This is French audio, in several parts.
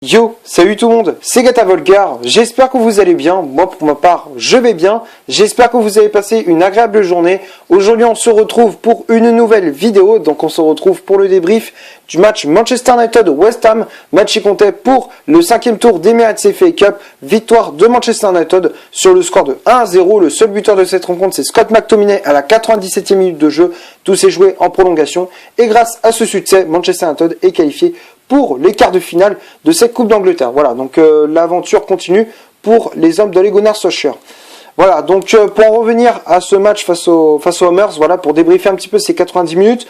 Yo, salut tout le monde, c'est Gata Volgar, j'espère que vous allez bien, moi pour ma part je vais bien, j'espère que vous avez passé une agréable journée. Aujourd'hui on se retrouve pour une nouvelle vidéo, donc on se retrouve pour le débrief du match Manchester United-West Ham, match qui comptait pour le 5e tour d'Emirates FA Cup, victoire de Manchester United sur le score de 1-0, le seul buteur de cette rencontre c'est Scott McTominay à la 97e minute de jeu, tout s'est joué en prolongation et grâce à ce succès, Manchester United est qualifié pour les quarts de finale de cette Coupe d'Angleterre. Voilà, donc l'aventure continue pour les hommes de Ole Gunnar Solskjaer. Voilà, donc pour en revenir à ce match face aux Hammers, voilà, pour débriefer un petit peu ces 90 minutes.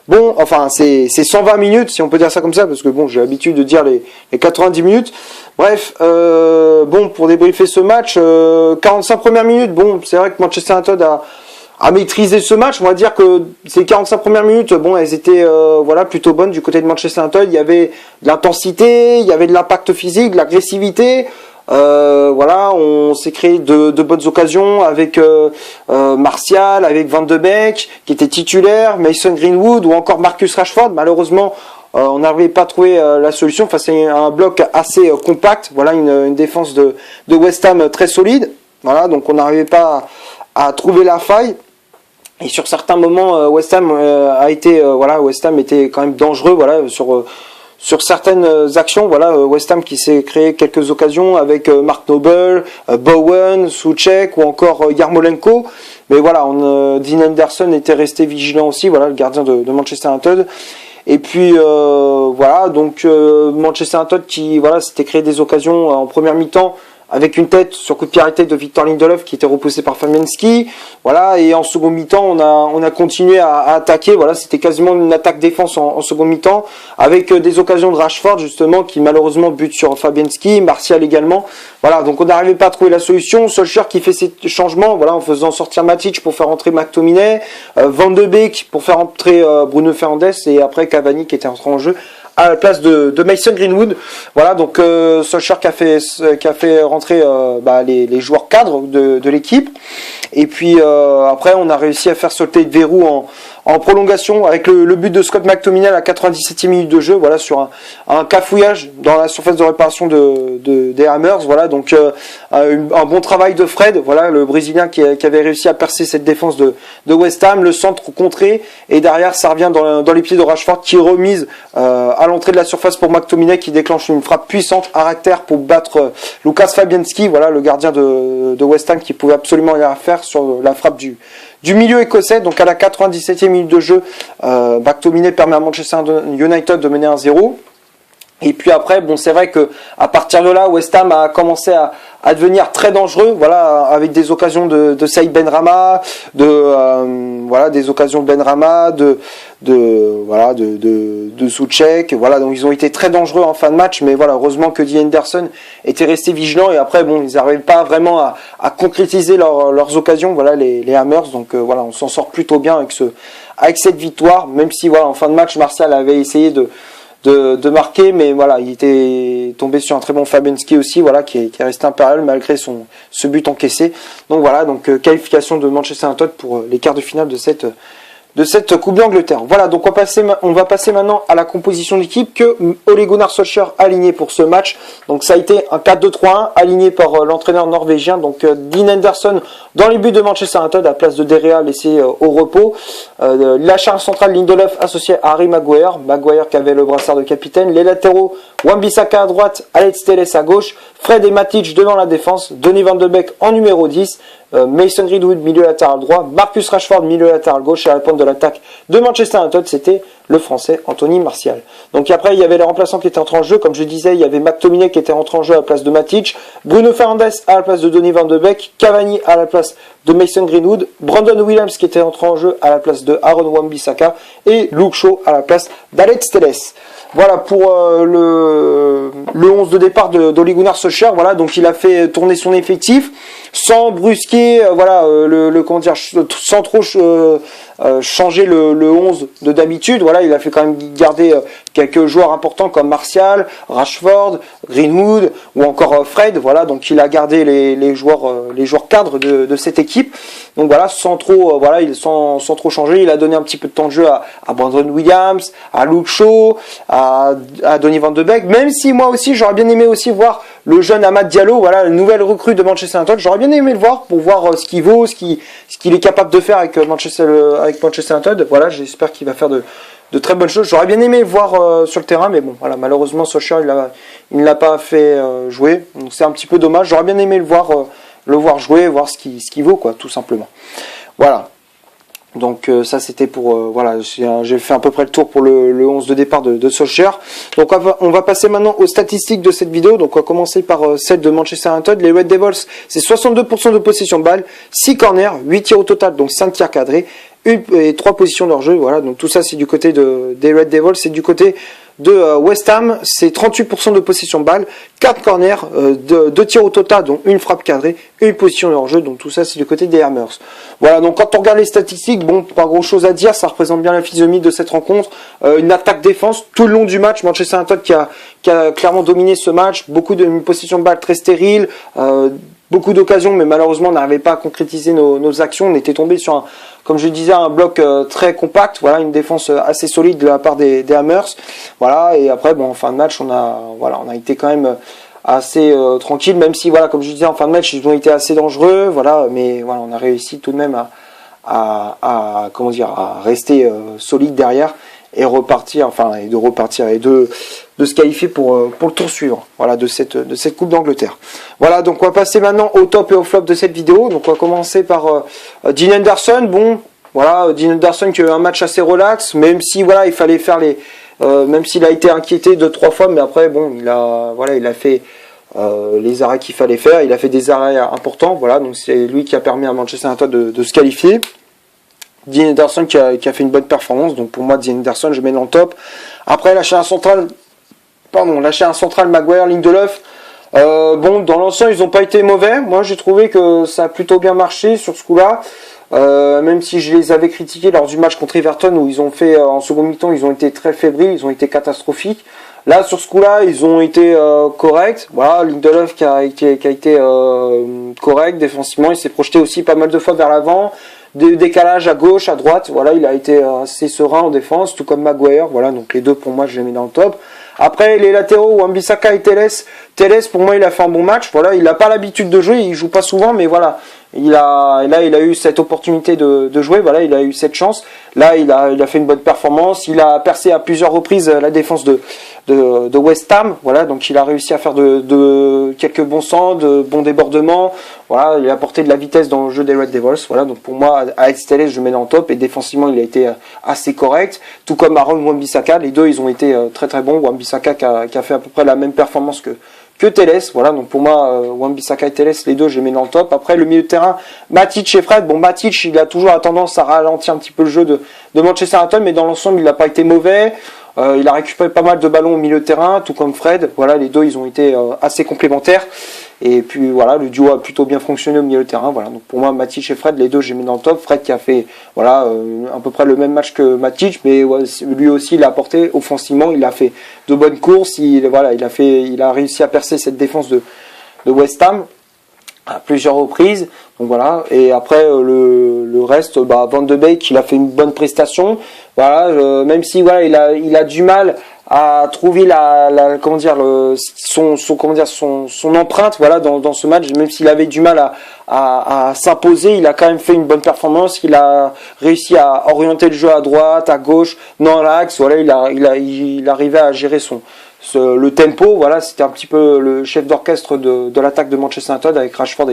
Bon, enfin, c'est 120 minutes, si on peut dire ça comme ça, parce que bon, j'ai l'habitude de dire les 90 minutes. Bref, bon, pour débriefer ce match, 45 premières minutes, bon, c'est vrai que Manchester United a maîtrisé ce match. On va dire que ces 45 premières minutes, bon, elles étaient voilà, plutôt bonnes du côté de Manchester United. Il y avait de l'intensité, il y avait de l'impact physique, de l'agressivité. Voilà, on s'est créé de bonnes occasions avec Martial, avec Van de Beek qui était titulaire, Mason Greenwood ou encore Marcus Rashford. Malheureusement, on n'arrivait pas à trouver la solution face à un bloc assez compact. Voilà, une défense de West Ham très solide. Voilà, donc on n'arrivait pas à trouver la faille. Et sur certains moments, West Ham West Ham était quand même dangereux, voilà, sur certaines actions, voilà, West Ham qui s'est créé quelques occasions avec Mark Noble, Bowen, Souček ou encore Yarmolenko. Mais voilà, Dean Henderson était resté vigilant aussi, voilà, le gardien de Manchester United. Et puis voilà, donc Manchester United qui voilà, s'était créé des occasions en première mi-temps avec une tête sur coup de pied arrêté de Victor Lindelof qui était repoussé par Fabianski. Voilà, et en second mi-temps, on a continué à attaquer. Voilà, c'était quasiment une attaque défense en second mi-temps avec des occasions de Rashford justement qui malheureusement bute sur Fabianski, Martial également. Voilà, donc on n'arrivait pas à trouver la solution. Solskjaer qui fait ses changements, voilà, en faisant sortir Matic pour faire entrer McTominay, Van de Beek pour faire entrer Bruno Fernandes et après Cavani qui était entré en jeu à la place de Mason Greenwood. Voilà, donc Solskjaer qui a fait rentrer les joueurs cadres de l'équipe. Et puis après, on a réussi à faire sauter le verrou en prolongation avec le but de Scott McTominay à la 97e minute de jeu, voilà, sur un cafouillage dans la surface de réparation des Hammers. Voilà, donc un bon travail de Fred, voilà, le Brésilien qui avait réussi à percer cette défense de West Ham, le centre contré, et derrière ça revient dans les pieds de Rashford qui remise à l'entrée de la surface pour McTominay qui déclenche une frappe puissante à terre pour battre Lucas Fabianski, voilà, le gardien de West Ham qui pouvait absolument rien faire sur la frappe du milieu écossais. Donc à la 97e minute de jeu, McTominay permet à Manchester United de mener 1-0. Et puis après, bon, c'est vrai que à partir de là, West Ham a commencé à devenir très dangereux, voilà, avec des occasions de Saïd Benrahma, des occasions de Benrahma, de Souček, voilà, donc ils ont été très dangereux en fin de match, mais voilà, heureusement que Dean Henderson était resté vigilant et après, bon, ils n'arrivaient pas vraiment à concrétiser leurs occasions, voilà, les Hammers, donc voilà, on s'en sort plutôt bien avec cette victoire, même si voilà, en fin de match, Martial avait essayé de marquer, mais voilà, il était tombé sur un très bon Fabianski aussi, voilà, qui est resté impérial malgré ce but encaissé. Donc voilà, donc qualification de Manchester United pour les quarts de finale de cette Coupe d'Angleterre. Voilà, donc on va passer maintenant à la composition d'équipe que Ole Gunnar Solskjaer a aligné pour ce match. Donc ça a été un 4-2-3-1 aligné par l'entraîneur norvégien, donc Dean Henderson dans les buts de Manchester United à la place de De Gea laissé au repos. La charge centrale Lindelof associé à Harry Maguire qui avait le brassard de capitaine. Les latéraux Wan-Bissaka à droite, Alex Telles à gauche, Fred et Matic devant la défense, Donny Van de Beek en numéro 10, Mason Greenwood milieu latéral droit, Marcus Rashford milieu latéral gauche et à la pointe de l'attaque de Manchester United, c'était le français Anthony Martial. Donc après, il y avait les remplaçants qui étaient entrés en jeu, comme je disais, il y avait McTominay qui était rentré en jeu à la place de Matic, Bruno Fernandes à la place de Donny Van de Beek, Cavani à la place de Mason Greenwood, Brandon Williams qui était entré en jeu à la place de Aaron Wan-Bissaka et Luke Shaw à la place d'Alex Telles. Voilà pour le 11 de départ d'Ole Gunnar Solskjaer. Voilà, donc il a fait tourner son effectif sans brusquer, sans trop changé le 11 de d'habitude. Voilà, il a fait quand même garder quelques joueurs importants comme Martial, Rashford, Greenwood ou encore Fred. Voilà, donc il a gardé les joueurs cadres de cette équipe. Donc voilà, sans trop changer, il a donné un petit peu de temps de jeu à Brandon Williams, à Luke Shaw, à Donny van de Beek. Même si moi aussi j'aurais bien aimé aussi voir le jeune Amad Diallo, voilà, la nouvelle recrue de Manchester United. J'aurais bien aimé le voir pour voir ce qu'il vaut, ce qu'il est capable de faire avec Manchester United. Voilà, j'espère qu'il va faire de très bonnes choses. J'aurais bien aimé le voir sur le terrain, mais bon, voilà, malheureusement Solskjaer il ne l'a pas fait jouer, donc c'est un petit peu dommage. J'aurais bien aimé le voir jouer, voir ce qu'il vaut, quoi, tout simplement. Voilà. Donc ça c'était pour voilà, j'ai fait à peu près le tour pour le 11 de départ de Solskjaer. Donc on va passer maintenant aux statistiques de cette vidéo. Donc on va commencer par celle de Manchester United. Les Red Devils, c'est 62% de possession de balle, 6 corners, 8 tirs au total, donc 5 tirs cadrés, et 3 positions de hors-jeu. Voilà, donc tout ça c'est du côté des Red Devils. C'est du côté de West Ham, c'est 38% de possession de balle, 4 corners, 2 tirs au total, dont une frappe cadrée, une position de hors-jeu. Donc tout ça c'est du côté des Hammers. Voilà, donc quand on regarde les statistiques, bon, pas grand chose à dire, ça représente bien la physionomie de cette rencontre. Une attaque-défense tout le long du match. Manchester United qui a clairement dominé ce match, beaucoup de possession de balle très stérile, beaucoup d'occasions, mais malheureusement on n'arrivait pas à concrétiser nos actions. On était tombé sur comme je disais, un bloc très compact. Voilà, une défense assez solide de la part des Hammers. Voilà, et après, bon, en fin de match, on a été quand même assez tranquille, même si, voilà, comme je disais, en fin de match, ils ont été assez dangereux. Voilà, mais voilà, on a réussi tout de même à rester solide derrière et repartir, et de se qualifier pour le tour suivant, voilà, de cette Coupe d'Angleterre. Voilà, donc on va passer maintenant au top et au flop de cette vidéo. Donc on va commencer par Dean Henderson. Bon, voilà, Dean Henderson qui a eu un match assez relax, même si voilà, il fallait faire même s'il a été inquiété 2-3 fois, mais après bon, il a fait les arrêts qu'il fallait faire. Il a fait des arrêts importants, voilà, donc c'est lui qui a permis à Manchester United de se qualifier. Dean Henderson qui a fait une bonne performance, donc pour moi Dean Henderson je mets dans le top. Après lâcher un central Maguire, Lindelof. Bon, dans l'ensemble ils n'ont pas été mauvais. Moi j'ai trouvé que ça a plutôt bien marché sur ce coup-là. Même si je les avais critiqués lors du match contre Everton où ils ont fait en second mi-temps, ils ont été très fébriles, ils ont été catastrophiques. Là sur ce coup-là ils ont été corrects. Voilà, Lindelof qui a été correct défensivement, il s'est projeté aussi pas mal de fois vers l'avant. Des décalages à gauche, à droite, voilà, il a été assez serein en défense, tout comme Maguire, voilà, donc les deux pour moi je les mets dans le top. Après les latéraux, Wan-Bissaka et Telles pour moi il a fait un bon match, voilà, il n'a pas l'habitude de jouer, il joue pas souvent, mais voilà, il a eu cette opportunité de jouer, voilà, il a eu cette chance, là il a fait une bonne performance, il a percé à plusieurs reprises la défense de West Ham, voilà, donc il a réussi à faire de quelques bons centres, de bons débordements, voilà, il a apporté de la vitesse dans le jeu des Red Devils, voilà, donc pour moi Alex Telles je le mets dans le top, et défensivement il a été assez correct, tout comme Aaron Wan-Bissaka, les deux ils ont été très très bons. Wan-Bissaka qui a fait à peu près la même performance que Telles, voilà, donc pour moi Wan-Bissaka et Telles, les deux je les mets dans le top. Après le milieu de terrain, Matic et Fred, bon Matic il a toujours la tendance à ralentir un petit peu le jeu de Manchester United, mais dans l'ensemble il n'a pas été mauvais. Il a récupéré pas mal de ballons au milieu de terrain, tout comme Fred. Voilà, les deux ils ont été assez complémentaires. Et puis voilà, le duo a plutôt bien fonctionné au milieu de terrain. Voilà, donc pour moi Matic et Fred, les deux j'ai mis dans le top. Fred qui a fait voilà à peu près le même match que Matic, mais ouais, lui aussi il a apporté offensivement, il a fait de bonnes courses. Il a réussi à percer cette défense de West Ham à plusieurs reprises. Donc voilà, et après le reste, Van de Beek il a fait une bonne prestation. Voilà, même si voilà il a du mal à trouver son empreinte, voilà, dans ce match, même s'il avait du mal à s'imposer, il a quand même fait une bonne performance. Il a réussi à orienter le jeu à droite, à gauche, dans l'axe. Voilà, il arrivait à gérer le tempo. Voilà, c'était un petit peu le chef d'orchestre de l'attaque de Manchester United avec Rashford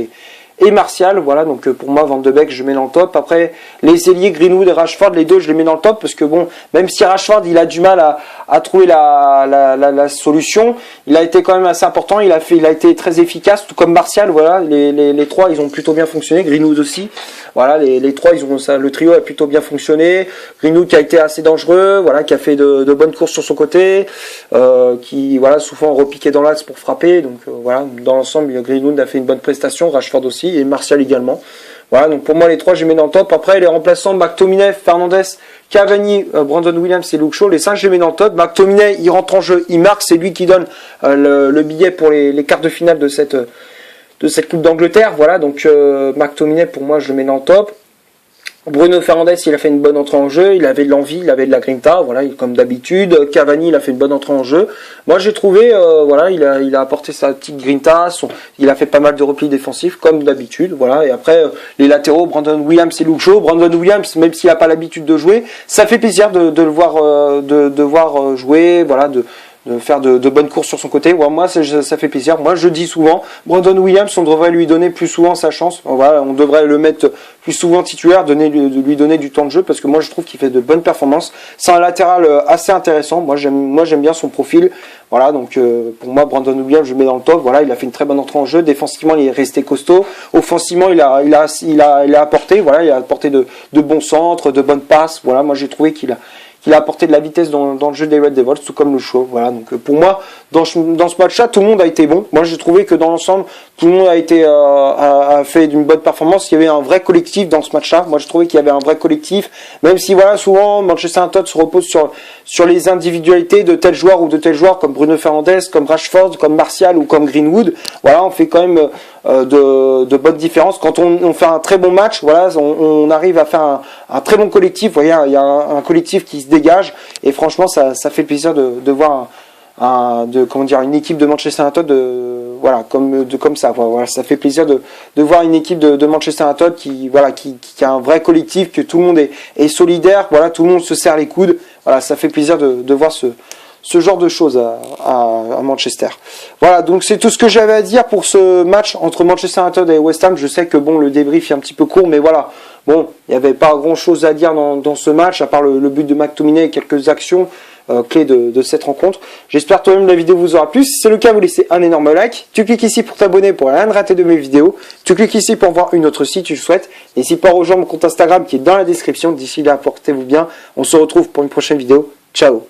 et Martial. Voilà, donc pour moi Van de Beek je mets dans le top. Après les ailiers Greenwood et Rashford, les deux je les mets dans le top parce que bon, même si Rashford il a du mal à trouver la solution, il a été quand même assez important, il a été très efficace, tout comme Martial. Voilà, les trois ils ont plutôt bien fonctionné, Greenwood aussi. Voilà, les trois le trio a plutôt bien fonctionné. Greenwood qui a été assez dangereux, voilà, qui a fait de bonnes courses sur son côté, qui voilà souvent repiqué dans l'axe pour frapper. Donc voilà, dans l'ensemble Greenwood a fait une bonne prestation, Rashford aussi et Martial également. Voilà, donc pour moi les 3 je les mets dans le top. Après les remplaçants, McTominay, Fernandes, Cavani, Brandon Williams et Luke Shaw, les 5 je les mets dans le top. McTominay, il rentre en jeu, il marque, c'est lui qui donne le billet pour les quarts de finale de cette Coupe d'Angleterre. Voilà, donc McTominay pour moi je le mets dans le top. Bruno Fernandes, il a fait une bonne entrée en jeu, il avait de l'envie, il avait de la grinta, voilà, comme d'habitude. Cavani, il a fait une bonne entrée en jeu. Moi, j'ai trouvé, voilà, il a apporté sa petite grinta, il a fait pas mal de replis défensifs, comme d'habitude, voilà. Et après, les latéraux, Brandon Williams et Luke Shaw. Brandon Williams, même s'il n'a pas l'habitude de jouer, ça fait plaisir de le voir, de voir jouer, voilà, de faire de bonnes courses sur son côté. Ouais, moi, ça fait plaisir. Moi, je dis souvent, Brandon Williams, on devrait lui donner plus souvent sa chance. Voilà, on devrait le mettre plus souvent titulaire, lui donner du temps de jeu, parce que moi, je trouve qu'il fait de bonnes performances. C'est un latéral assez intéressant. Moi, j'aime bien son profil. Voilà, donc pour moi, Brandon Williams, je le mets dans le top. Voilà, il a fait une très bonne entrée en jeu. Défensivement, il est resté costaud. Offensivement, il a apporté. Voilà, il a apporté de bons centres, de bonnes passes. Voilà, moi, j'ai trouvé qu'il a apporté de la vitesse dans le jeu des Red Devils, tout comme le show. Voilà, donc pour moi, dans ce match-là, tout le monde a été bon. Moi, j'ai trouvé que dans l'ensemble, tout le monde a fait d'une bonne performance. Il y avait un vrai collectif dans ce match-là. Moi, je trouvais qu'il y avait un vrai collectif, même si voilà, souvent Manchester United se repose sur les individualités de tel joueur ou de tel joueur, comme Bruno Fernandes, comme Rashford, comme Martial ou comme Greenwood. Voilà, on fait quand même de bonnes différences. Quand on fait un très bon match, voilà, on arrive à faire un très bon collectif. Vous voyez, il y a un collectif qui se dégage, et franchement, ça fait plaisir de voir une équipe de Manchester United voilà, comme ça. Voilà, ça fait plaisir de voir une équipe de Manchester United qui a un vrai collectif, que tout le monde est solidaire. Voilà, tout le monde se serre les coudes. Voilà, ça fait plaisir de voir ce genre de choses à Manchester. Voilà, donc c'est tout ce que j'avais à dire pour ce match entre Manchester United et West Ham. Je sais que bon, le débrief est un petit peu court, mais voilà, bon, il n'y avait pas grand chose à dire dans ce match, à part le but de McTominay et quelques actions clés de cette rencontre. J'espère que la vidéo vous aura plu. Si c'est le cas, vous laissez un énorme like. Tu cliques ici pour t'abonner pour rien rater de mes vidéos. Tu cliques ici pour voir une autre si tu le souhaites. N'hésite pas à rejoindre mon compte Instagram qui est dans la description. D'ici là, portez-vous bien. On se retrouve pour une prochaine vidéo. Ciao.